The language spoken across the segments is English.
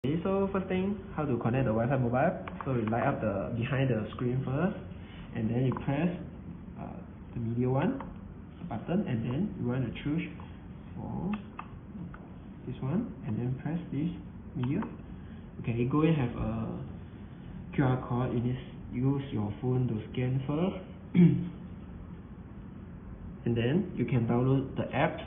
Okay, so first thing, how to connect the Wi-Fi mobile. So you light up the behind the screen first, and then you press the media one button, and then you want to choose for this one, and then press this media. Okay, go and have a QR code. You need use your phone to scan first, and then you can download the app.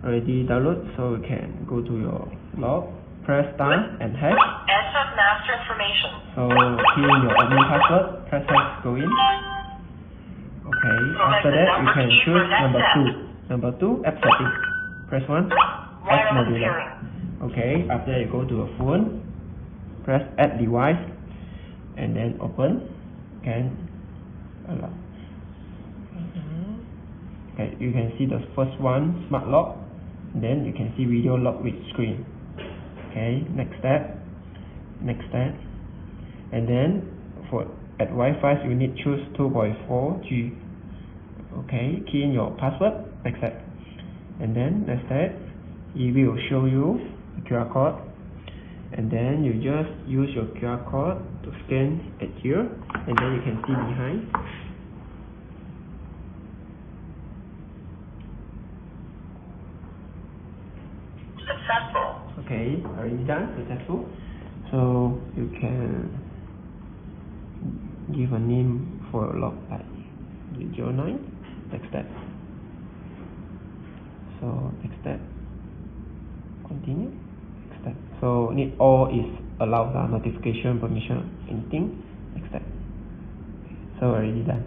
Already download, so you can go to your log, press star and hash. Enter master information. So key in your admin password, press hash, go in. Okay, after that you can choose number 2 app setting. Press 1, add modular. Okay, after that you go to your phone, press add device, and then open, can allow. Okay, you can see the first one, smart lock. Then you can see video lock with screen. Okay, next step, and then for at Wi-Fi you need choose 2.4G. Okay, key in your password, next step, and then next step, it will show you the QR code, and then you just use your QR code to scan it here, and then you can see behind. Successful. Okay, already done, successful. So you can give a name for a log like 09. Next step. So next step, continue. Next step. So need all is allowed, notification, permission, anything. Next step. So already done.